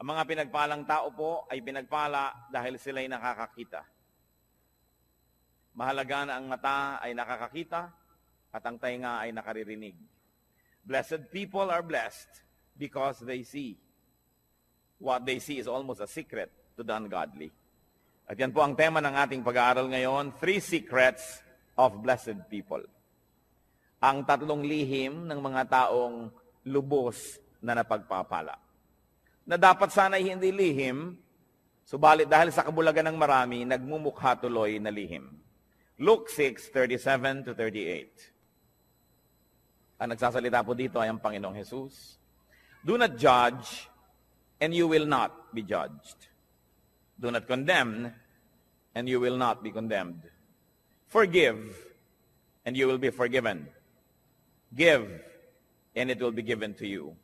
Ang mga pinagpalang tao po ay pinagpala dahil sila'y nakakakita. Mahalaga na ang mata ay nakakakita at ang tainga ay nakaririnig. Blessed people are blessed because they see. What they see is almost a secret to the ungodly. At yan po ang tema ng ating pag-aaral ngayon, 3 secrets of blessed people. Ang 3 lihim ng mga taong lubos na napagpapala. Na dapat sana ay hindi lihim, subalit dahil sa kabulagan ng marami, nagmumukha tuloy na lihim. Luke 6:37-38. Ang nagsasalita po dito ay ang Panginoong Jesus. Do not judge, and you will not be judged. Do not condemn, and you will not be condemned. Forgive, and you will be forgiven. Give, and it will be given to you.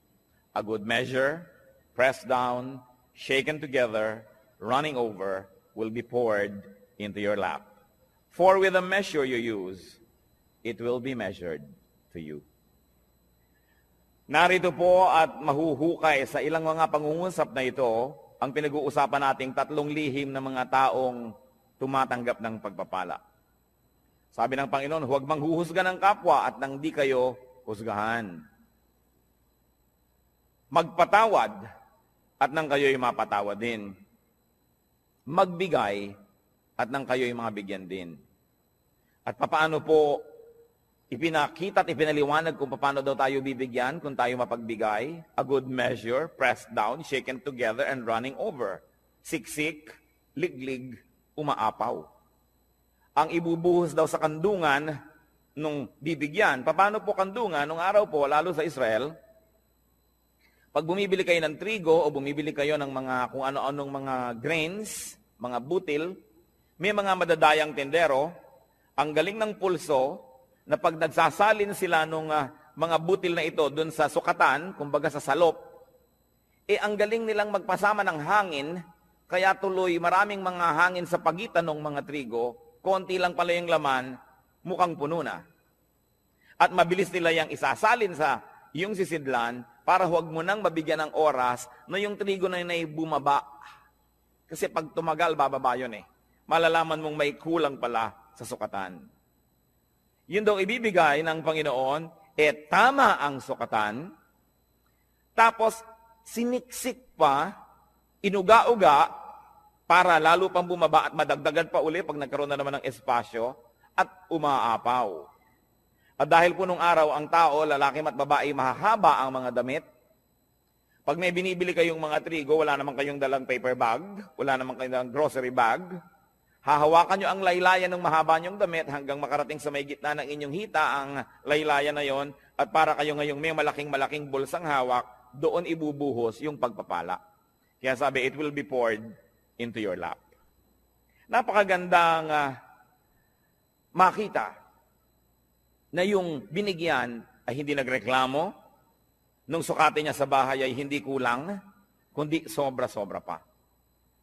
A good measure, pressed down, shaken together, running over, will be poured into your lap. For with the measure you use, it will be measured to you. Narito po at mahuhukay sa ilang mga pangungusap na ito, ang pinag-uusapan nating 3 lihim ng mga taong tumatanggap ng pagpapala. Sabi ng Panginoon, huwag manghuhusga ng kapwa at nang di kayo husgahan. Magpatawad at nang kayo'y mapatawad din. Magbigay at nang kayo'y mabigyan din. At papaano po ipinakita at ipinaliwanag kung paano daw tayo bibigyan kung tayo mapagbigay? A good measure, pressed down, shaken together, and running over. Siksik, liglig, umaapaw. Ang ibubuhos daw sa kandungan nung bibigyan. Paano po kandungan? Nung araw po, lalo sa Israel, pag bumibili kayo ng trigo o bumibili kayo ng mga kung ano-anong mga grains, mga butil, may mga madadayang tendero, ang galing ng pulso na pag nagsasalin sila ng mga butil na ito dun sa sukatan, kumbaga sa salop, ang galing nilang magpasama ng hangin, kaya tuloy maraming mga hangin sa pagitan ng mga trigo, konti lang pala yung laman, mukhang puno na. At mabilis nila yung isasalin sa yung sisidlan, para huwag mo nang mabigyan ng oras na yung trigo na yun ay bumaba. Kasi pag tumagal, bababa yun eh. Malalaman mong may kulang pala sa sukatan. Yun daw ibibigay ng Panginoon, tama ang sukatan, tapos siniksik pa, inuga-uga, para lalo pang bumaba at madagdagan pa uli pag nagkaroon na naman ng espasyo, at umaapaw. At dahil po nung araw, ang tao, lalaki at babae, mahahaba ang mga damit. Pag may binibili kayong mga trigo, wala naman kayong dalang paper bag, wala naman kayong dalang grocery bag, hahawakan nyo ang laylayan ng mahaba nyong damit hanggang makarating sa may gitna ng inyong hita ang laylayan na yon, at para kayo ngayong may malaking-malaking bulsang hawak, doon ibubuhos yung pagpapala. Kaya sabi, it will be poured into your lap. Napakagandang makita na yung binigyan ay hindi nagreklamo, nung sukatin niya sa bahay ay hindi kulang, kundi sobra-sobra pa.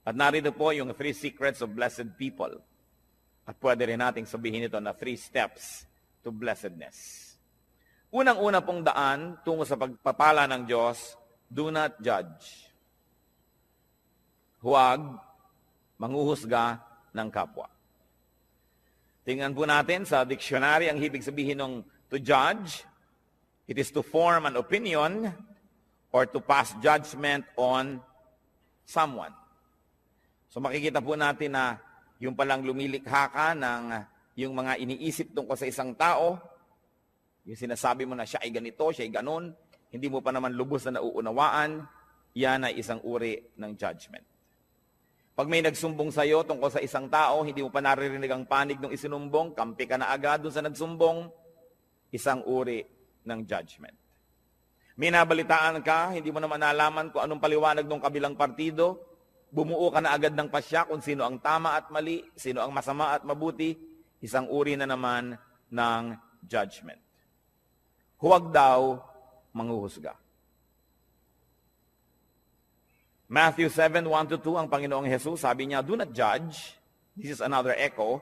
At narito po yung 3 secrets of blessed people. At pwede rin nating sabihin ito na 3 steps to blessedness. Unang-una pong daan tungo sa pagpapala ng Diyos, do not judge. Huwag manghuhusga ng kapwa. Tingnan po natin sa dictionary ang ibig sabihin ng to judge. It is to form an opinion or to pass judgment on someone. So makikita po natin na yung palang lumilikha ka ng yung mga iniisip tungkol sa isang tao, yung sinasabi mo na siya ay ganito, siya ay ganon, hindi mo pa naman lubos na nauunawaan, yan ay isang uri ng judgment. Pag may nagsumbong sa iyo tungkol sa isang tao, hindi mo pa naririnig ang panig ng isinumbong, kampi ka na agad doon sa nagsumbong, isang uri ng judgment. May nabalitaan ka, hindi mo naman nalaman kung anong paliwanag ng kabilang partido, bumuo ka na agad ng pasya kung sino ang tama at mali, sino ang masama at mabuti, isang uri na naman ng judgment. Huwag daw manghuhusga. Matthew 7:1-2, ang Panginoong Jesus, sabi niya, do not judge. This is another echo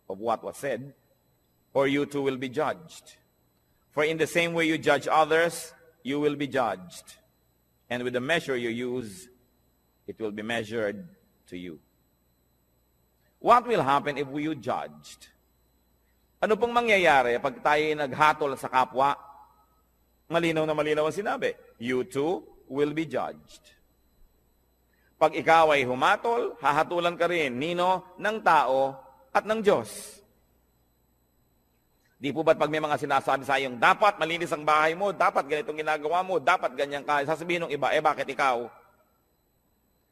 of what was said. Or you too will be judged. For in the same way you judge others, you will be judged. And with the measure you use, it will be measured to you. What will happen if you judged? Ano pong mangyayari pag tayo naghatol sa kapwa? Malinaw na malinaw ang sinabi. You too will be judged. Pag ikaw ay humatol, hahatulan ka rin, nino, ng tao at ng Diyos. Di po ba't pag may mga sinasabi sa iyong, dapat malinis ang bahay mo, dapat ganitong ginagawa mo, dapat ganyan ka, sasabihin ng iba, bakit ikaw?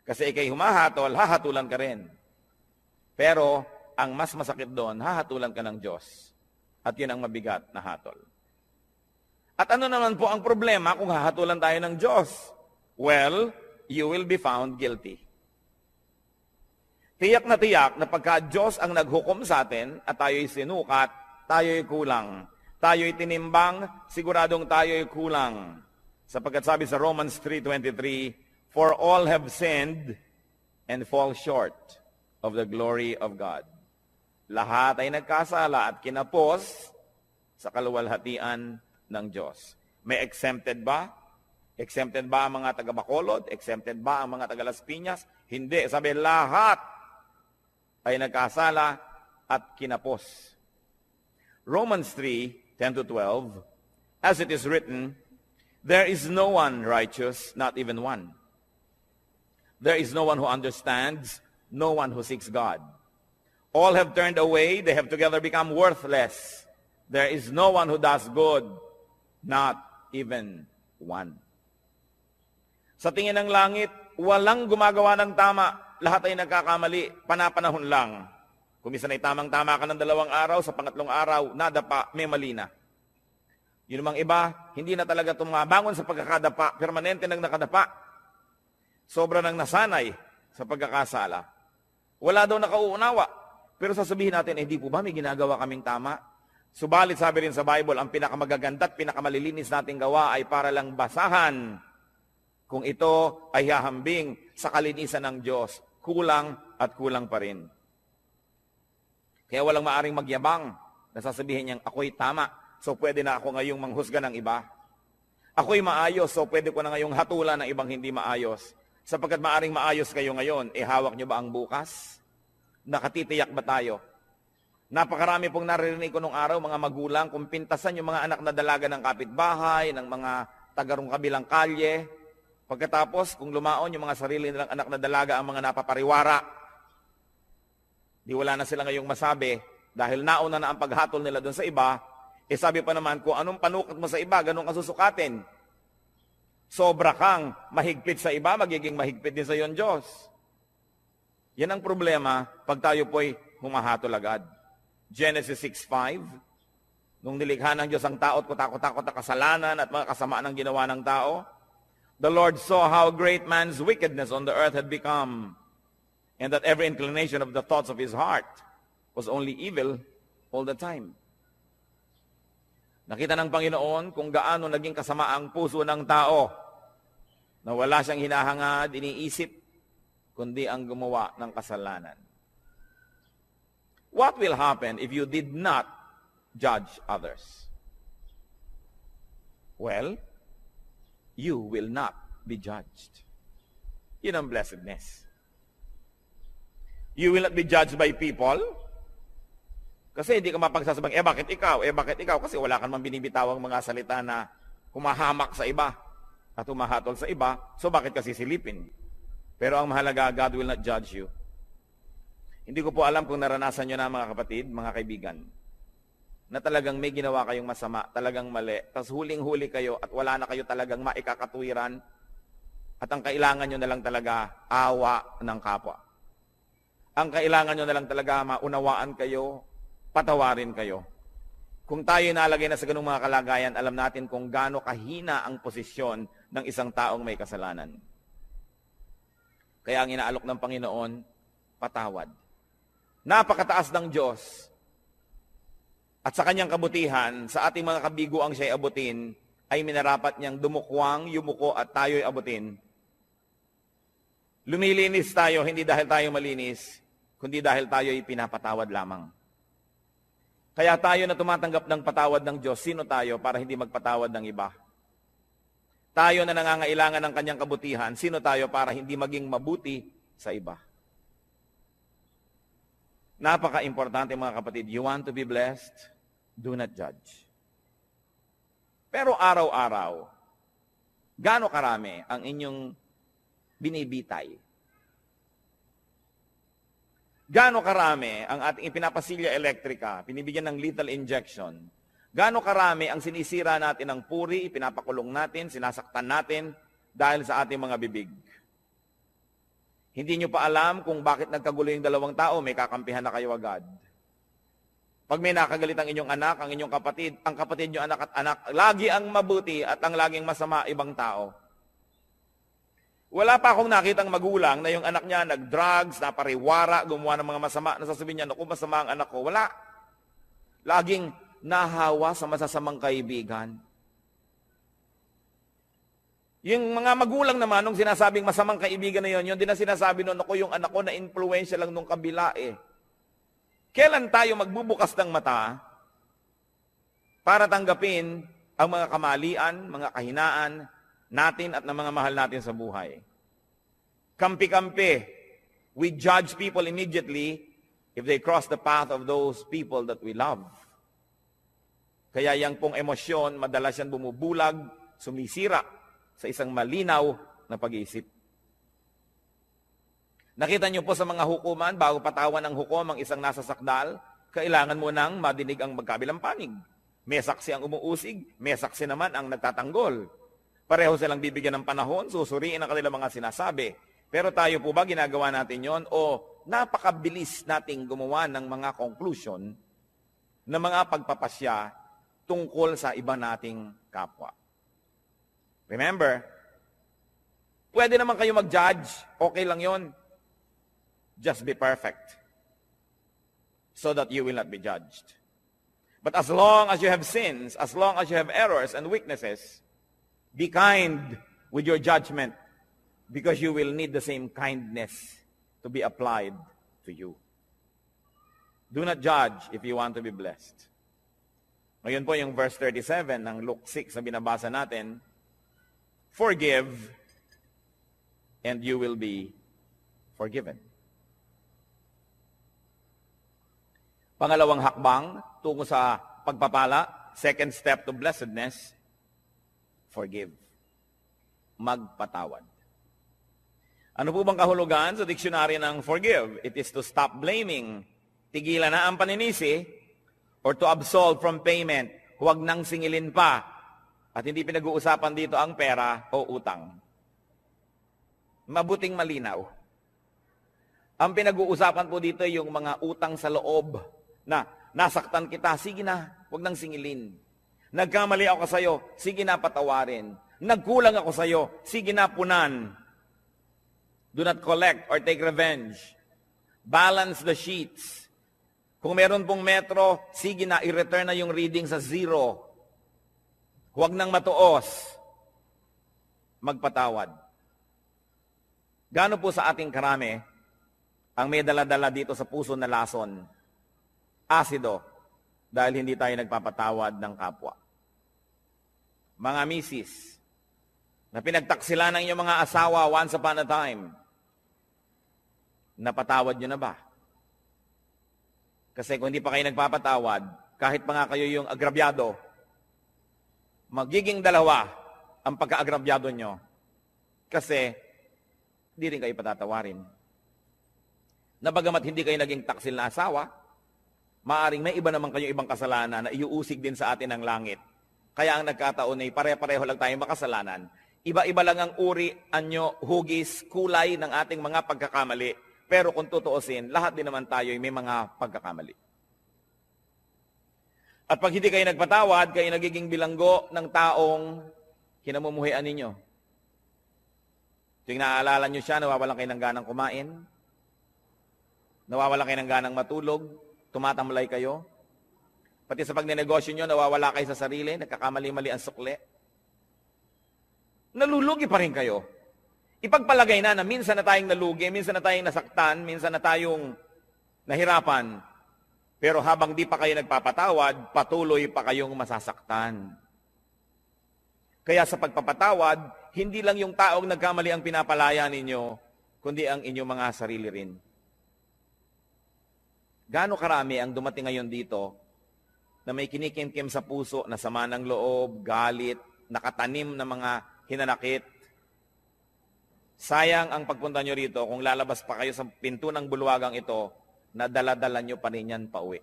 Kasi ikay humahatol, hahatulan ka rin. Pero, ang mas masakit doon, hahatulan ka ng Diyos. At yun ang mabigat na hatol. At ano naman po ang problema kung hahatulan tayo ng Diyos? Well, you will be found guilty. Tiyak na pagka Diyos ang naghukom sa atin at tayo'y sinukat, tayo'y kulang. Tayo'y tinimbang, siguradong tayo'y kulang. Sapagkat sabi sa Romans 3:23, for all have sinned and fall short of the glory of God. Lahat ay nagkasala at kinapos sa kaluwalhatian ng Diyos. May exempted ba? Exempted ba ang mga taga-Bacolod? Exempted ba ang mga taga-Las Piñas? Hindi. Sabi, lahat ay nagkasala at kinapos. Romans 3:10-12, as it is written, there is no one righteous, not even one. There is no one who understands, no one who seeks God. All have turned away, they have together become worthless. There is no one who does good, not even one. Sa tingin ng langit, walang gumagawa ng tama, lahat ay nagkakamali, panapanahon lang. Kung minsan ay tamang-tama ka ng 2 araw, sa pangatlong araw, nadapa, may mali na. Yun namang iba, hindi na talaga tumabangon sa pagkakadapa, permanente nang nakadapa. Sobra nang nasanay sa pagkakasala. Wala daw nakauunawa. Pero sasabihin natin, di po ba may ginagawa kaming tama? Subalit sabi rin sa Bible, ang pinakamagaganda at pinakamalilinis nating gawa ay para lang basahan kung ito ay hahambing sa kalinisan ng Diyos. Kulang at kulang pa rin. Kaya walang maaring magyabang na sasabihin niyang, ako'y tama, so pwede na ako ngayong manghusga ng iba. Ako'y maayos, so pwede ko na ngayong hatulan ng ibang hindi maayos. Sapagkat maaring maayos kayo ngayon, hawak niyo ba ang bukas? Nakatitiyak ba tayo? Napakarami pong naririnig ko nung araw, mga magulang, kung pintasan yung mga anak na dalaga ng kapitbahay, ng mga tagarong kabilang kalye. Pagkatapos, kung lumaon yung mga sarili nilang anak na dalaga ang mga napapariwara, di wala na sila ngayong masabi, dahil nauna na ang paghatol nila doon sa iba, sabi pa naman, kung anong panukat mo sa iba, ganun ka susukatin. Sobra kang mahigpit sa iba, magiging mahigpit din sa iyon Diyos. Yan ang problema pag tayo po'y humahatol agad. Genesis 6:5, nung nilikha ng Diyos ang tao at kutakot-takot na kasalanan at mga kasamaan ng ginawa ng tao, the Lord saw how great man's wickedness on the earth had become, and that every inclination of the thoughts of his heart was only evil all the time. Nakita ng Panginoon kung gaano naging kasama ang puso ng tao na wala siyang hinahangad, iniisip, kundi ang gumawa ng kasalanan. What will happen if you did not judge others? Well, you will not be judged. Yun ang blessedness. You will not be judged by people. Kasi hindi ka mapagsasabang, bakit ikaw? Bakit ikaw? Kasi wala ka naman binibitawang mga salita na humahamak sa iba at humahatol sa iba, so bakit kasi silipin? Pero ang mahalaga, God will not judge you. Hindi ko po alam kung naranasan nyo na mga kapatid, mga kaibigan, na talagang may ginawa kayong masama, talagang mali, tapos huling-huli kayo at wala na kayo talagang maikakatuwiran at ang kailangan nyo na lang talaga awa ng kapwa. Ang kailangan nyo na lang talaga maunawaan kayo, patawarin kayo. Kung tayo nalagay na sa ganung mga kalagayan, alam natin kung gaano kahina ang posisyon ng isang taong may kasalanan. Kaya ang inaalok ng Panginoon, patawad. Napakataas ng Diyos. At sa kanyang kabutihan, sa ating mga kabiguang siya'y abutin, ay minarapat niyang dumukwang, yumuko at tayo'y abutin. Lumilinis tayo, hindi dahil tayo malinis, kundi dahil tayo'y pinapatawad lamang. Kaya tayo na tumatanggap ng patawad ng Diyos, sino tayo para hindi magpatawad ng iba? Tayo na nangangailangan ng kanyang kabutihan, sino tayo para hindi maging mabuti sa iba? Napaka-importante mga kapatid. You want to be blessed? Do not judge. Pero araw-araw, gaano karami ang inyong binibitay? Gaano karami ang ating ipinapasilya elektrika, pinibigyan ng lethal injection? Gaano karami ang sinisira natin ng puri, pinapakulong natin, sinasaktan natin dahil sa ating mga bibig? Hindi nyo pa alam kung bakit nagkagulo yung dalawang tao, may kakampihan na kayo agad. Pag may nakagalit ang inyong anak, ang inyong kapatid, ang kapatid nyo anak at anak, lagi ang mabuti at ang laging masama ibang tao. Wala pa akong nakitang magulang na yung anak niya nag-drugs, napariwara, gumawa ng mga masama, nasasabihin niya, naku, masama ang anak ko. Wala. Laging nahawa sa masasamang kaibigan. Yung mga magulang naman, nung sinasabing masamang kaibigan na yun, yun din ang sinasabi nun, ako yung anak ko na influensya lang nung kabila eh. Kailan tayo magbubukas ng mata para tanggapin ang mga kamalian, mga kahinaan natin at ng mga mahal natin sa buhay? Kampi-kampi. We judge people immediately if they cross the path of those people that we love. Kaya yang pong emosyon, madalas yan bumubulag, sumisira sa isang malinaw na pag-iisip. Nakita niyo po sa mga hukuman, bago patawan ng hukom ang isang nasa sakdal, kailangan mo nang madinig ang magkabilang panig. May saksi ang umuusig, may saksi naman ang nagtatanggol. Pareho silang bibigyan ng panahon, susuriin ang kanilang mga sinasabi. Pero tayo po ba ginagawa natin yon o napakabilis nating gumawa ng mga conclusion na mga pagpapasya tungkol sa iba nating kapwa? Remember, pwede naman kayo mag-judge, okay lang yon. Just be perfect so that you will not be judged. But as long as you have sins, as long as you have errors and weaknesses, be kind with your judgment because you will need the same kindness to be applied to you. Do not judge if you want to be blessed. Ngayon po yung verse 37 ng Luke 6 na binabasa natin, forgive and you will be forgiven. Pangalawang hakbang tungo sa pagpapala, second step to blessedness, forgive. Magpatawad. Ano po bang kahulugan sa diksyonaryo ng forgive? It is to stop blaming, tigilan na ang paninisi, or to absolve from payment, huwag nang singilin pa. At hindi pinag-uusapan dito ang pera o utang. Mabuting malinaw. Ang pinag-uusapan po dito yung mga utang sa loob na nasaktan kita, sige na, huwag nang singilin. Nagkamali ako sa iyo, sige na patawarin. Nagkulang ako sa iyo, sige na punan. Do not collect or take revenge. Balance the sheets. Kung meron pong metro, sige na, i-return na yung reading sa 0. Huwag nang matuos. Magpatawad. Gaano po sa ating karami ang may dala-dala dito sa puso na lason? Asido, dahil hindi tayo nagpapatawad ng kapwa. Mga misis, na pinagtaksila ng inyong mga asawa once upon a time, napatawad nyo na ba? Kasi kung hindi pa kayo nagpapatawad, kahit pa nga kayo yung agrabyado, magiging dalawa ang pagka-agrabyado nyo. Kasi hindi rin kayo patatawarin. Na bagamat hindi kayo naging taksil na asawa, maaring may iba naman kayong ibang kasalanan na iuusig din sa atin ng langit. Kaya ang nagkataon ay pare-pareho lang tayong makasalanan. Iba-iba lang ang uri, anyo, hugis, kulay ng ating mga pagkakamali. Pero kung tutuusin, lahat din naman tayo ay may mga pagkakamali. At pag hindi kayo nagpatawad, kayo nagiging bilanggo ng taong kinamumuhian ninyo. Tuwing naaalala nyo siya, nawawalan kayo ng ganang kumain, nawawalan kayo ng ganang matulog, tumatamlay kayo. Pati sa pagnenegosyo nyo, nawawala kayo sa sarili, nagkakamali-mali ang sukle. Nalulugi pa rin kayo. Ipagpalagay na minsan na tayong nalugi, minsan na tayong nasaktan, minsan na tayong nahirapan. Pero habang di pa kayo nagpapatawad, patuloy pa kayong masasaktan. Kaya sa pagpapatawad, hindi lang yung taong nagkamali ang pinapalaya ninyo, kundi ang inyong mga sarili rin. Gaano karami ang dumating ngayon dito na may kinikim-kim sa puso na sama ng loob, galit, nakatanim na mga hinanakit. Sayang ang pagpunta nyo rito kung lalabas pa kayo sa pinto ng bulwagang ito na dala-dala nyo pa rin yan pauwi.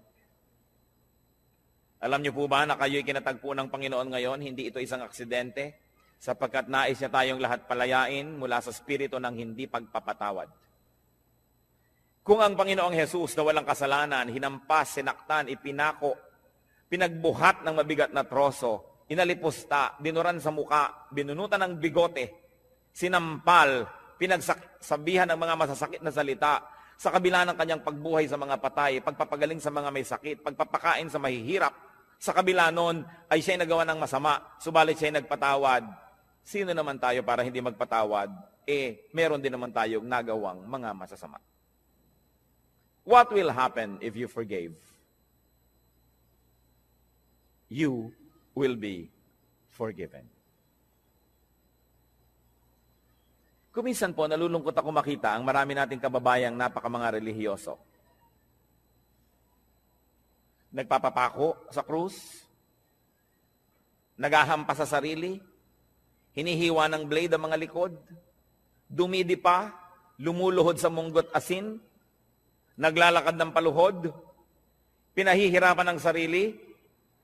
Alam nyo po ba na kayo'y kinatagpo ng Panginoon ngayon? Hindi ito isang aksidente, sapagkat nais niya tayong lahat palayain mula sa spirito ng hindi pagpapatawad. Kung ang Panginoong Jesus na walang kasalanan, hinampas, sinaktan, ipinako, pinagbuhat ng mabigat na troso, inalipusta, dinuran sa muka, binunutan ng bigote, sinampal, pinagsabihan ng mga masasakit na salita, sa kabila ng kanyang pagbuhay sa mga patay, pagpapagaling sa mga may sakit, pagpapakain sa mahihirap, sa kabila nun ay siya'y nagawa ng masama, subalit siya'y nagpatawad. Sino naman tayo para hindi magpatawad? Meron din naman tayong nagawang mga masasama. What will happen if you forgave? You will be forgiven. Kuminsan po, nalulungkot ako makita ang marami nating kababayang napakamanga relihiyoso. Nagpapapako sa krus, naghahampas sa sarili, hinihiwa ng blade ang mga likod, dumidipa, lumuluhod sa munggot asin, naglalakad ng paluhod, pinahihirapan ng sarili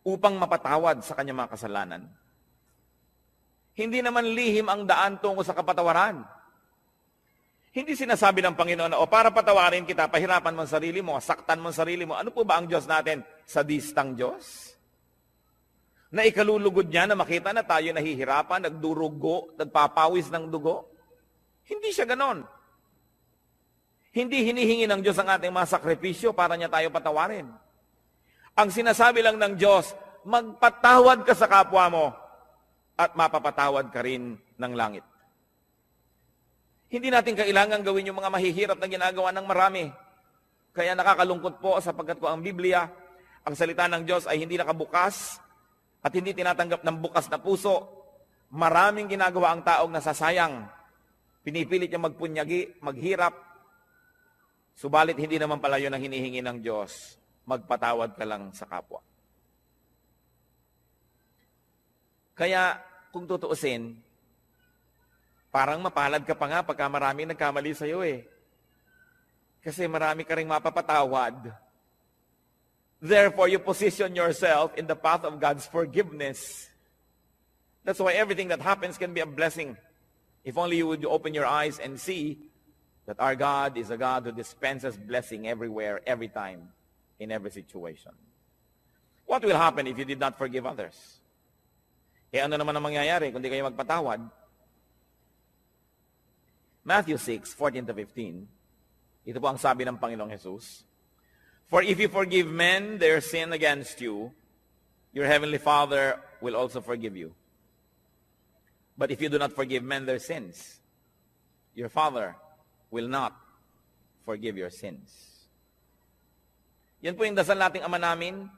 upang mapatawad sa kanyang mga kasalanan. Hindi naman lihim ang daan tungo sa kapatawaran. Hindi sinasabi ng Panginoon na, para patawarin kita, pahirapan mo ang sarili mo, saktan mo ang sarili mo. Ano po ba ang Diyos natin? Sadistang Diyos? Na ikalulugod niya na makita na tayo nahihirapan, nagdurugo, nagpapawis ng dugo? Hindi siya ganon. Hindi hinihingi ng Diyos ang ating mga sakripisyo para niya tayo patawarin. Ang sinasabi lang ng Diyos, magpatawad ka sa kapwa mo at mapapatawad ka rin ng langit. Hindi natin kailangan gawin yung mga mahihirap na ginagawa ng marami. Kaya nakakalungkot po sapagkat ko ang Biblia, ang salita ng Diyos ay hindi nakabukas at hindi tinatanggap ng bukas na puso. Maraming ginagawa ang taong nasasayang. Pinipilit niya magpunyagi, maghirap. Subalit hindi naman pala yun ang hinihingi ng Diyos. Magpatawad ka lang sa kapwa. Kaya kung tutuusin, parang mapalad ka pa nga pagka marami nagkamali sa iyo Kasi marami ka ring mapapatawad. Therefore, you position yourself in the path of God's forgiveness. That's why everything that happens can be a blessing. If only you would open your eyes and see that our God is a God who dispenses blessing everywhere, every time, in every situation. What will happen if you did not forgive others? Ano naman ang mangyayari kung di kayo magpatawad? Matthew 6:14-15. Ito po ang sabi ng Panginoong Jesus. For if you forgive men their sin against you, your heavenly Father will also forgive you. But if you do not forgive men their sins, your Father will not forgive your sins. Yan po yung dasal nating Ama namin.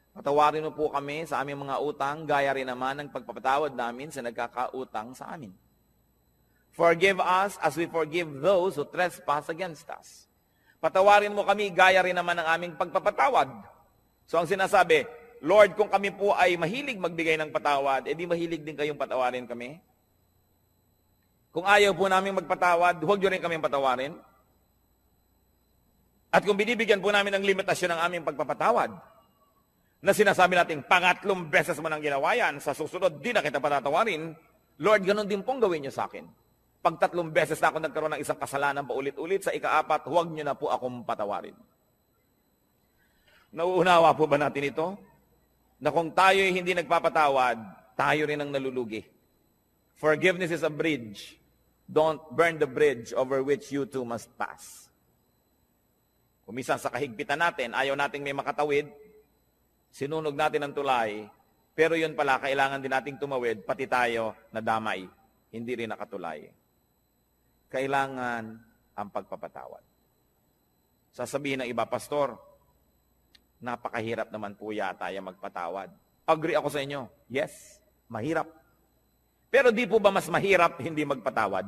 Patawarin mo po kami sa aming mga utang, gaya rin naman ng pagpapatawad namin sa nagkakautang sa amin. Forgive us as we forgive those who trespass against us. Patawarin mo kami, gaya rin naman ng aming pagpapatawad. So ang sinasabi, Lord, kung kami po ay mahilig magbigay ng patawad, edi mahilig din kayong patawarin kami. Kung ayaw po namin magpatawad, huwag nyo rin kaming patawarin. At kung binibigyan po namin ng limitasyon ng aming pagpapatawad, na sinasabi natin, pangatlong beses mo nang ginawa yan, sa susunod, di na kita patatawarin, Lord, ganun din pong gawin niyo sa akin. Pag 3 beses na ako nagkaroon ng isang kasalanan paulit-ulit, sa ika-4, huwag niyo na po akong patawarin. Nauunawa po ba natin ito? Na kung tayo hindi nagpapatawad, tayo rin ang nalulugi. Forgiveness is a bridge. Don't burn the bridge over which you too must pass. Kung minsan sa kahigpitan natin, ayaw nating may makatawid, sinunog natin ang tulay, pero yun pala, kailangan din nating tumawid, pati tayo nadamay, hindi rin nakatulay. Kailangan ang pagpapatawad. Sasabihin ng iba, Pastor, napakahirap naman po yata yung magpatawad. Agree ako sa inyo. Yes, mahirap. Pero di po ba mas mahirap hindi magpatawad?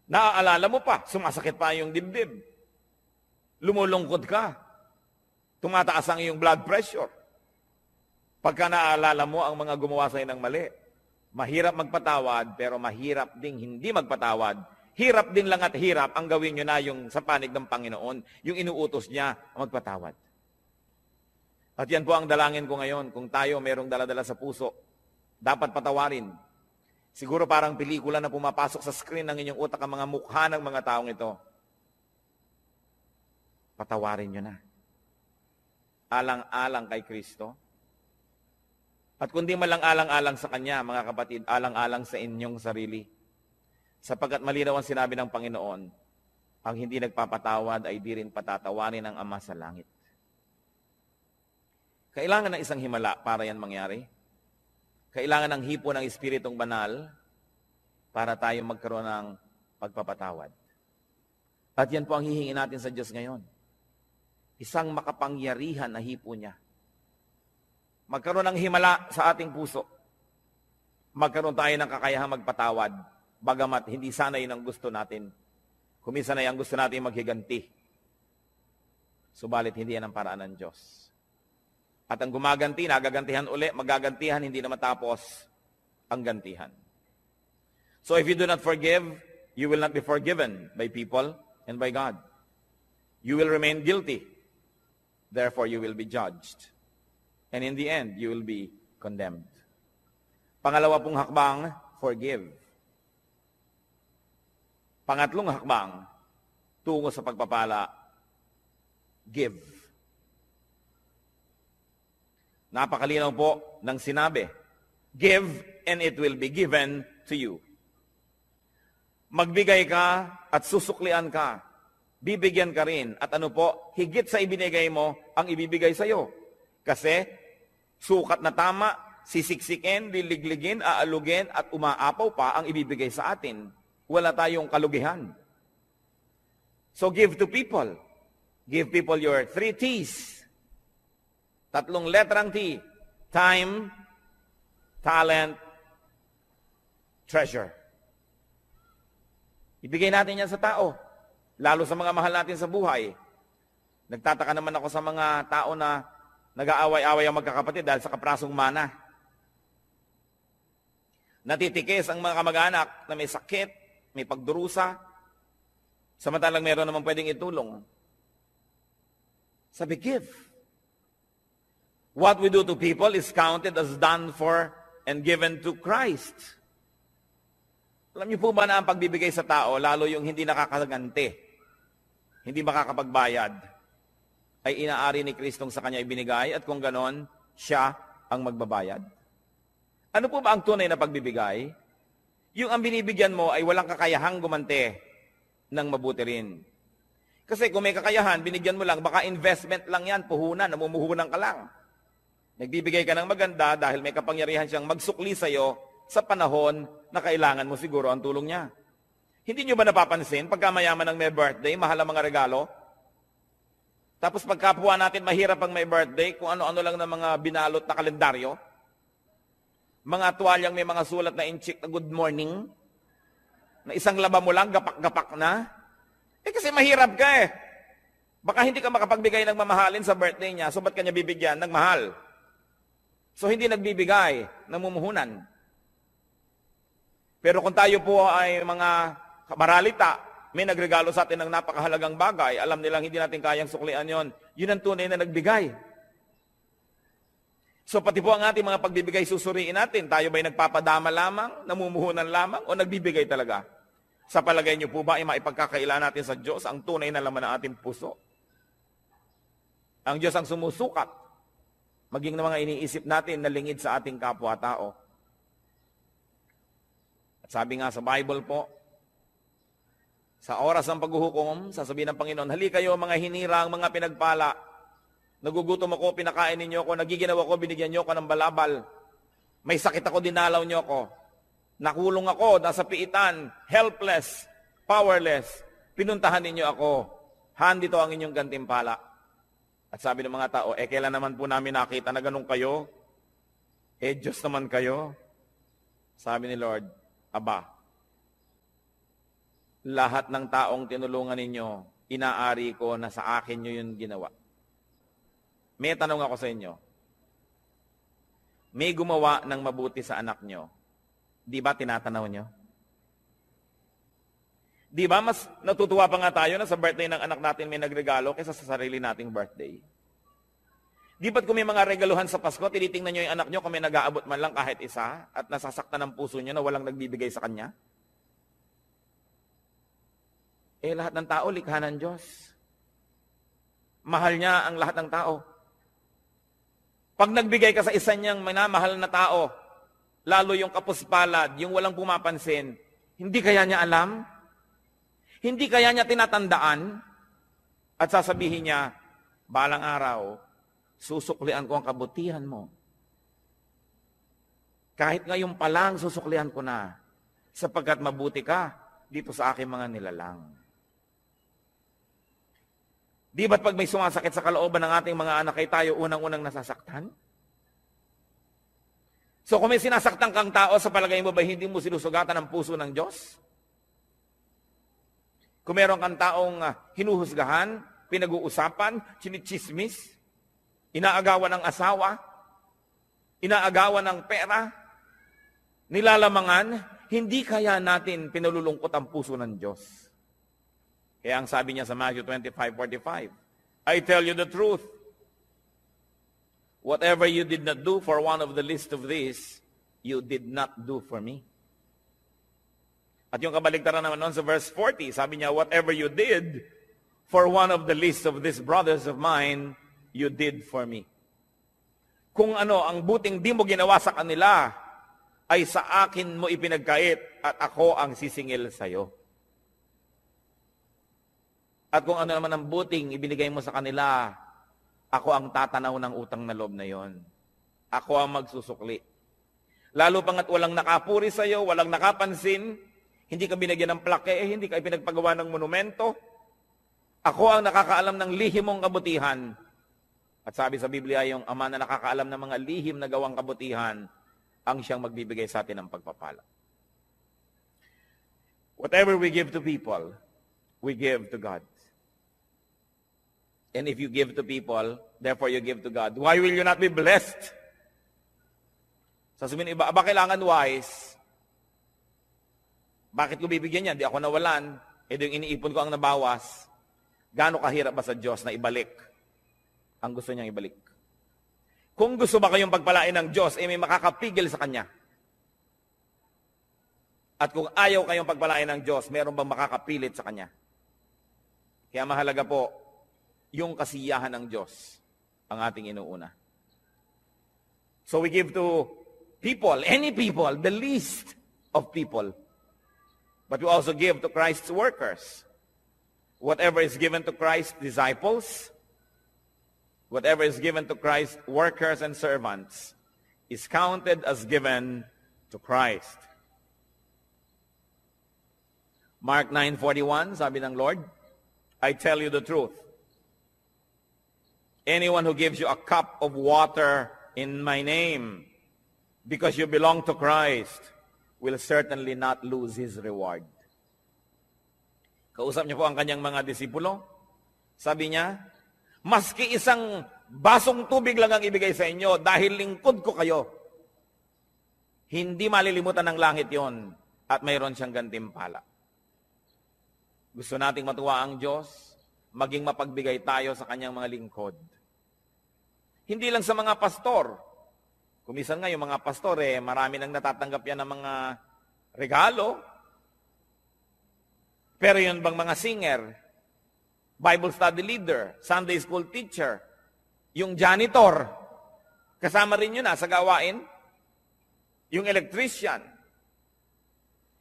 Naaalala mo pa, sumasakit pa yung dibdib. Lumulungkot ka. Tumataas ang iyong blood pressure. Pagka naaalala mo ang mga gumawa sa'yo ng mali. Mahirap magpatawad, pero mahirap ding hindi magpatawad. Hirap din lang at hirap ang gawin nyo na yung sa panig ng Panginoon, yung inuutos niya magpatawad. At yan po ang dalangin ko ngayon, kung tayo merong daladala sa puso, dapat patawarin. Siguro parang pelikula na pumapasok sa screen ng inyong utak ang mga mukha ng mga taong ito. Patawarin nyo na. Alang-alang kay Kristo. At kundi malang alang-alang sa Kanya, mga kapatid, alang-alang sa inyong sarili. Sapagkat malinaw ang sinabi ng Panginoon, ang hindi nagpapatawad ay di rin patatawarin ng Ama sa langit. Kailangan ng isang himala para yan mangyari. Kailangan ng hipo ng Espiritong Banal para tayo magkaroon ng pagpapatawad. At yan po ang hihingi natin sa Diyos ngayon. Isang makapangyarihan na hipo niya. Magkaroon ng himala sa ating puso. Magkaroon tayo ng kakayahang magpatawad, bagamat hindi sana yun ang gusto natin. Kuminsan ay ang gusto natin maghiganti. Subalit hindi yan ang paraan ng Diyos. At ang gumaganti, nagagantihan uli, magagantihan, hindi na matapos ang gantihan. So if you do not forgive, you will not be forgiven by people and by God. You will remain guilty. Therefore, you will be judged. And in the end, you will be condemned. Pangalawa pong hakbang, forgive. Pangatlong hakbang, tungo sa pagpapala, give. Napakalinaw po ng sinabi, give and it will be given to you. Magbigay ka at susuklian ka. Bibigyan ka rin. At ano po, higit sa ibinigay mo, ang ibibigay sa iyo. Kasi, sukat na tama, sisiksikin, liligligin, aalugin, at umaapaw pa ang ibibigay sa atin. Wala tayong kalugihan. So give to people. Give people your 3 T's. 3 letrang T. Time, talent, treasure. Ibigay natin yan sa tao. Lalo sa mga mahal natin sa buhay. Nagtataka naman ako sa mga tao na nag-aaway-away ang magkakapatid dahil sa kaprasong mana. Natitikis ang mga kamag-anak na may sakit, may pagdurusa, samantalang meron naman pwedeng itulong. Sabi, give. What we do to people is counted as done for and given to Christ. Alam niyo po ba na ang pagbibigay sa tao, lalo yung hindi nakakaganti, hindi makakapagbayad, ay inaari ni Kristong sa kanya ibinigay at kung ganon, siya ang magbabayad? Ano po ba ang tunay na pagbibigay? Yung ang binibigyan mo ay walang kakayahang gumante ng mabuti rin. Kasi kung may kakayahan, binigyan mo lang, baka investment lang yan, puhunan, namumuhunan ka lang. Nagbibigay ka ng maganda dahil may kapangyarihan siyang magsukli sa iyo sa panahon na kailangan mo siguro ang tulong niya. Hindi nyo ba napapansin, pagka mayaman ng may birthday, mahal ang mga regalo? Tapos pagkapuha natin, mahirap ang may birthday, kung ano-ano lang ng mga binalot na kalendaryo. Mga tuwalyang may mga sulat na inchik na good morning, na isang laba mo lang, gapak-gapak na. Kasi mahirap ka eh. Baka hindi ka makapagbigay ng mamahalin sa birthday niya, so ba't kanya bibigyan ng mahal? So hindi nagbibigay, namumuhunan. Pero kung tayo po ay mga maralita, may nagregalo sa atin ng napakahalagang bagay, alam nilang hindi natin kayang suklian yon, yun ang tunay na nagbigay. So pati po ang ating mga pagbibigay susuriin natin, tayo ba'y nagpapadama lamang, namumuhunan lamang, o nagbibigay talaga? Sa palagay niyo po ba ay maipagkakaila natin sa Diyos ang tunay na laman ng ating puso? Ang Diyos ang sumusukat, maging na mga iniisip natin na lingid sa ating kapwa-tao. At sabi nga sa Bible po, sa oras ng paghuhukom, sasabihin ng Panginoon, halika kayo mga hinirang, mga pinagpala. Nagugutom ako, pinakain ninyo ako, nagiginawa ko, binigyan niyo ako ng balabal. May sakit ako, dinalaw niyo ako. Nakulong ako, nasa piitan, helpless, powerless. Pinuntahan ninyo ako. Handito ang inyong gantimpala. At sabi ng mga tao, kailan naman po namin nakita na ganun kayo? Diyos naman kayo. Sabi ni Lord, aba, lahat ng taong tinulungan ninyo, inaari ko na sa akin nyo yun ginawa. May tanong ako sa inyo. May gumawa ng mabuti sa anak nyo. Di ba tinatanaw nyo? Di ba mas natutuwa pa nga tayo na sa birthday ng anak natin may nagregalo kaysa sa sarili nating birthday? Di ba't kung may mga regaluhan sa Pasko, tinitingnan nyo yung anak nyo kung may nag-aabot man lang kahit isa at nasasaktan ng puso nyo na walang nagbibigay sa kanya? Lahat ng tao, likha ng Diyos. Mahal niya ang lahat ng tao. Pag nagbigay ka sa isa niyang minamahal na tao, lalo yung kapuspalad, yung walang pumapansin, hindi kaya niya alam? Hindi kaya niya tinatandaan? At sasabihin niya, balang araw, susuklian ko ang kabutihan mo. Kahit ngayon pa lang, susuklian ko na, sapagkat mabuti ka dito sa aking mga nilalang. Di ba't pag may sumasakit sa kalooban ng ating mga anak ay tayo unang-unang nasasaktan? So kung may sinasaktan kang tao, sa palagay mo ba hindi mo sinusugatan ang puso ng Diyos? Kung meron kang taong hinuhusgahan, pinag-uusapan, chinichismis, inaagawan ng asawa, inaagawan ng pera, nilalamangan, hindi kaya natin pinalulungkot ang puso ng Diyos. Kaya ang sabi niya sa Matthew 25:45, I tell you the truth, whatever you did not do for one of the least of these, you did not do for me. At yung kabaligtaran naman noon sa verse 40, sabi niya, whatever you did for one of the least of these brothers of mine, you did for me. Kung ano, ang buting di mo ginawa sa kanila, ay sa akin mo ipinagkait at ako ang sisingil sa iyo. At kung ano naman ang buting ibinigay mo sa kanila, ako ang tatanaw ng utang na loob na yon. Ako ang magsusukli. Lalo pangat walang nakapuri sa iyo, walang nakapansin, hindi ka binigyan ng plaque, hindi ka ipinagpagawa ng monumento. Ako ang nakakaalam ng lihim mong kabutihan. At sabi sa Biblia, yung ama na nakakaalam ng mga lihim na gawang kabutihan, ang siyang magbibigay sa atin ng pagpapala. Whatever we give to people, we give to God. And if you give to people, therefore you give to God, why will you not be blessed? Sasabihin iba, aba kailangan wise? Bakit ko bibigyan yan? Di ako nawalan. Yung iniipon ko ang nabawas. Gaano kahirap ba sa Diyos na ibalik ang gusto niyang ibalik? Kung gusto ba kayong pagpalain ng Diyos, may makakapigil sa Kanya. At kung ayaw kayong pagpalain ng Diyos, meron bang makakapilit sa Kanya? Kaya mahalaga po, yung kasiyahan ng Diyos ang ating inuuna. So we give to people, any people, the least of people. But we also give to Christ's workers. Whatever is given to Christ's disciples, whatever is given to Christ's workers and servants, is counted as given to Christ. Mark 9:41, sabi ng Lord, I tell you the truth. Anyone who gives you a cup of water in my name, because you belong to Christ, will certainly not lose his reward. Kausap niyo po ang kanyang mga disipulo. Sabi niya, maski isang basong tubig lang ang ibigay sa inyo dahil lingkod ko kayo, hindi malilimutan ng langit yon at mayroon siyang gantimpala. Gusto nating matuwa ang Diyos, maging mapagbigay tayo sa kanyang mga lingkod. Hindi lang sa mga pastor. Kumisan nga yung mga pastor, marami nang natatanggap yan ng mga regalo. Pero yun bang mga singer, Bible study leader, Sunday school teacher, yung janitor, kasama rin yun sa gawain, yung electrician,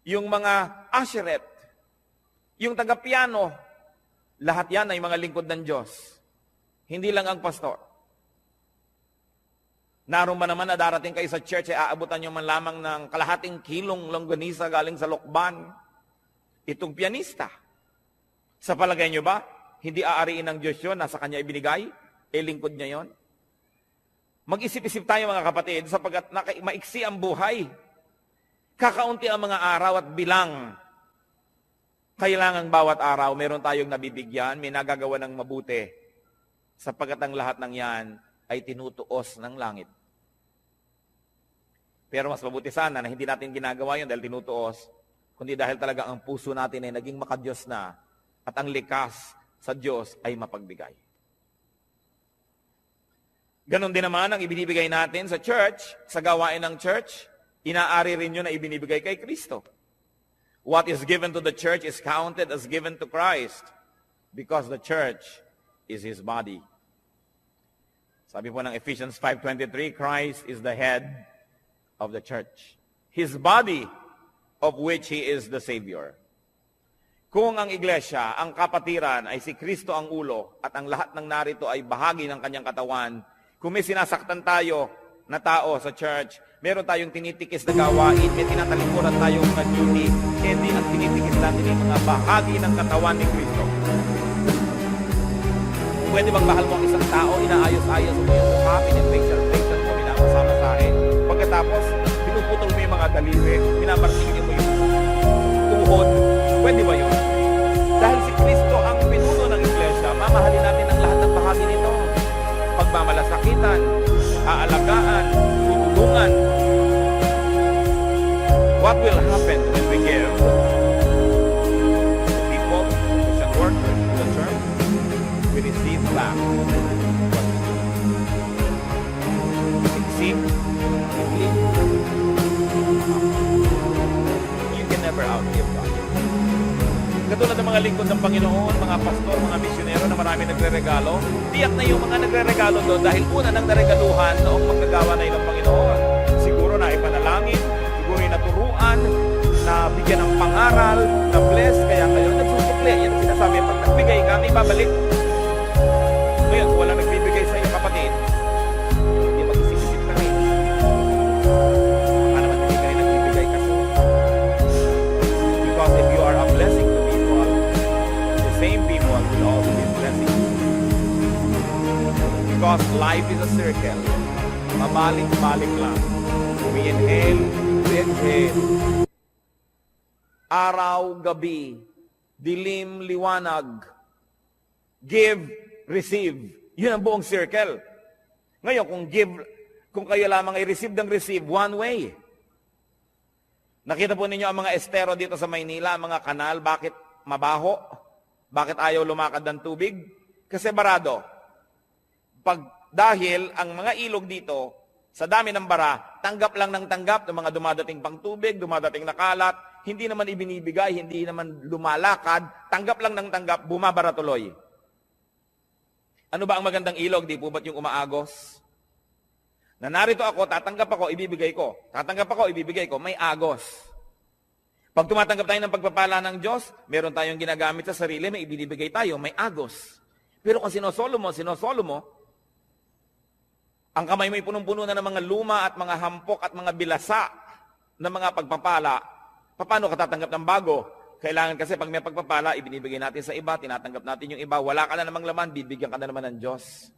yung mga usherette, yung taga-piano, lahat yan ay mga lingkod ng Diyos. Hindi lang ang pastor. Naroon ba naman na darating kayo sa church, aabutan nyo man lamang ng kalahating kilong longganisa galing sa Lokban, itong pianista. Sa palagay nyo ba, hindi aariin ng Diyos yun, nasa kanya ibinigay, lingkod niya yon? Mag-isip-isip tayo mga kapatid, sapagkat maiksi ang buhay. Kakaunti ang mga araw at bilang. Kailangan bawat araw, meron tayong nabibigyan, may nagagawa ng mabuti. Sapagkat ang lahat ng yan ay tinutuos ng langit. Pero mas mabuti sana na hindi natin ginagawa yun dahil tinutuos, kundi dahil talaga ang puso natin ay naging makadiyos na at ang likas sa Diyos ay mapagbigay. Ganon din naman ang ibinibigay natin sa church, sa gawain ng church, inaari rin yun na ibinibigay kay Kristo. What is given to the church is counted as given to Christ because the church is His body. Sabi po ng Ephesians 5:23, Christ is the head of the church, His body of which He is the Savior. Kung ang iglesia, ang kapatiran ay si Kristo ang ulo at ang lahat ng narito ay bahagi ng kanyang katawan, kung may sinasaktan tayo na tao sa church, meron tayong tinitikis na gawain, may tinatalikuran tayong mga duty, hindi ang tinitikis natin yung mga bahagi ng katawan ni Kristo. Pwede bang mahal mo ang isang tao, inaayos-ayos mo yung mukha, pinifacial mo, minamasahe. Pagkatapos, pinuputol mo yung mga daliri, pinamartingin mo yung tuhod. Pwede ba yun? Dahil si Kristo ang pinuno ng iglesia, mamahalin natin ang lahat ng bahagi nito. Pagmamalasakitan, aalagaan, tutulungan. What will happen when we give to people, Christian workers, to the church? We receive back what we give. Receive, you can never outgive God. Katulad ng mga lingkod ng Panginoon, mga pastor, mga misyonero na marami nagre-regalo, tiyak na yung mga nagre-regalo doon dahil una nang naregaluhan noong magkagawa na ilang Panginoon. Siguro na ipanalangin, siguro yung naturuan, na bigyan ng pangaral, na bless, kaya kayo nagsusukli. Yan ang sinasabi, pag nagbigay ka, may babalik. Ngayon, kung walang nagbibigay sa iyo, kapatid, hindi mag-isip-isip ka rin. Baka naman hindi ka rin nagbibigay kasi. Because if you are a blessing to people, the same people will also be blessing. Because life is a circle. Mabalik-balik lang. We inhale, we exhale. Araw, gabi, dilim, liwanag. Give, receive. Yun ang buong circle. Ngayon, kung kayo lamang i-receive ng receive, one way. Nakita po ninyo ang mga estero dito sa Maynila, mga kanal, bakit mabaho? Bakit ayaw lumakad ng tubig? Kasi barado. Dahil ang mga ilog dito, sa dami ng bara, tanggap lang ng tanggap ng mga dumadating pang tubig, dumadating na kalat, hindi naman ibinibigay, hindi naman lumalakad, tanggap lang ng tanggap, bumabara tuloy. Ano ba ang magandang ilog? Di po ba't yung umaagos? Na narito ako, tatanggap ako, ibibigay ko. Tatanggap ako, ibibigay ko. May agos. Pag tumatanggap tayo ng pagpapala ng Diyos, meron tayong ginagamit sa sarili, may ibinibigay tayo, may agos. Pero kung sinosolo mo, ang kamay mo ay punong-puno na ng mga luma at mga hampok at mga bilasa ng mga pagpapala, paano ka tatanggap ng bago? Kailangan kasi pag may pagpapala, ibinibigay natin sa iba, tinatanggap natin yung iba, wala ka na namang laman, bibigyan ka na naman ng Diyos.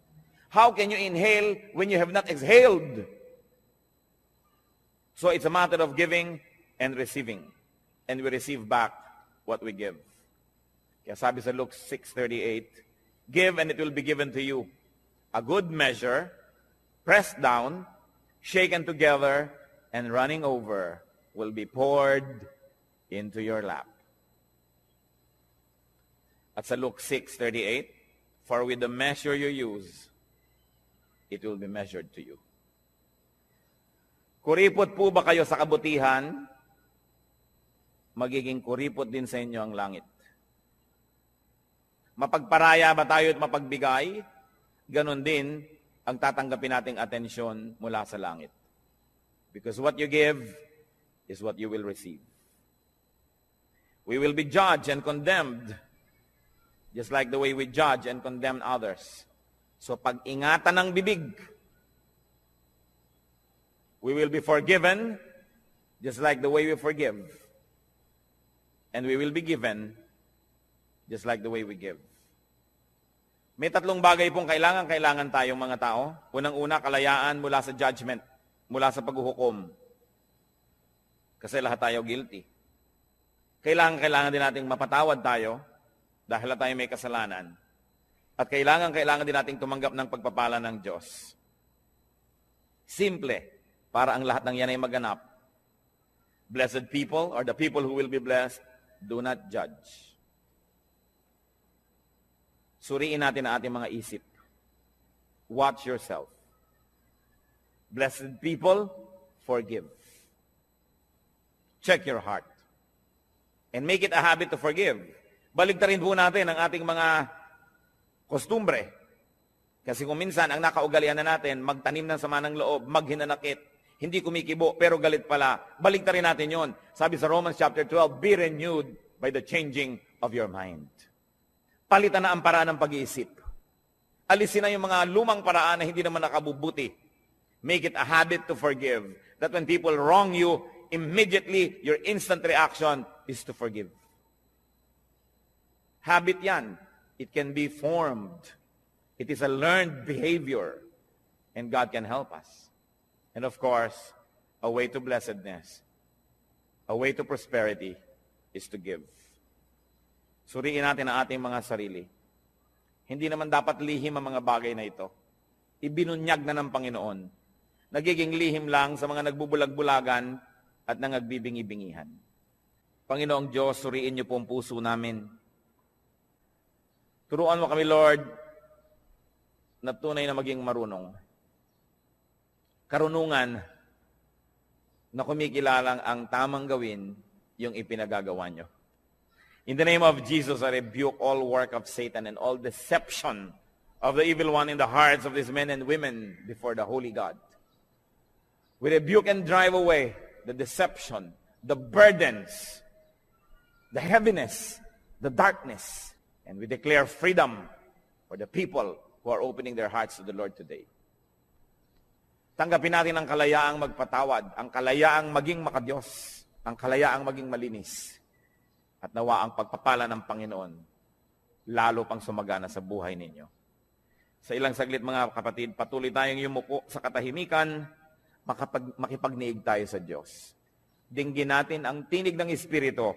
How can you inhale when you have not exhaled? So it's a matter of giving and receiving. And we receive back what we give. Kaya sabi sa Luke 6:38, give and it will be given to you. A good measure, pressed down, shaken together, and running over will be poured into your lap. At sa Luke 6:38, for with the measure you use, it will be measured to you. Kuripot po ba kayo sa kabutihan? Magiging kuripot din sa inyo ang langit. Mapagparaya ba tayo at mapagbigay? Ganon din ang tatanggapin nating atensyon mula sa langit. Because what you give is what you will receive. We will be judged and condemned just like the way we judge and condemn others. So pag-ingatan ng bibig. We will be forgiven just like the way we forgive. And we will be given just like the way we give. May tatlong bagay pong kailangan tayong mga tao. Unang-una, kalayaan mula sa judgment, mula sa paghuhukom. Kasi lahat tayo guilty. Kailangan din nating mapatawad tayo dahil lahat tayo may kasalanan. At kailangan din nating tumanggap ng pagpapala ng Diyos. Simple, para ang lahat ng yan ay maganap. Blessed people, or the people who will be blessed, do not judge. Suriin natin ang ating mga isip. Watch yourself. Blessed people, forgive. Check your heart. And make it a habit to forgive. Baligtarin po natin ang ating mga kostumbre. Kasi kung minsan, ang nakaugalian na natin, magtanim ng sama ng loob, maghinanakit, hindi kumikibo, pero galit pala. Baligtarin natin yon. Sabi sa Romans chapter 12, be renewed by the changing of your mind. Palitan na ang paraan ng pag-iisip. Alisin na yung mga lumang paraan na hindi naman nakabubuti. Make it a habit to forgive. That when people wrong you, immediately, your instant reaction is to forgive. Habit yan. It can be formed. It is a learned behavior. And God can help us. And of course, a way to blessedness, a way to prosperity is to give. Suriin natin ang ating mga sarili. Hindi naman dapat lihim ang mga bagay na ito. Ibinunyag na ng Panginoon. Nagiging lihim lang sa mga nagbubulag-bulagan at nangagbibingi-bingihan. Panginoong Diyos, suriin niyo po ang puso namin. Turuan mo kami, Lord, na tunay na maging marunong. Karunungan na kumikilalang ang tamang gawin yung ipinagagawa niyo. In the name of Jesus, I rebuke all work of Satan and all deception of the evil one in the hearts of these men and women before the Holy God. We rebuke and drive away the deception, the burdens, the heaviness, the darkness, and we declare freedom for the people who are opening their hearts to the Lord today. Tanggapin natin ang kalayaang magpatawad, ang kalayaang maging makadiyos, ang kalayaang maging malinis. At nawa ang pagpapala ng Panginoon, lalo pang sumagana sa buhay ninyo. Sa ilang saglit mga kapatid, patuloy tayong yumuko sa katahimikan, makipagniig tayo sa Diyos. Dinggin natin ang tinig ng Espiritu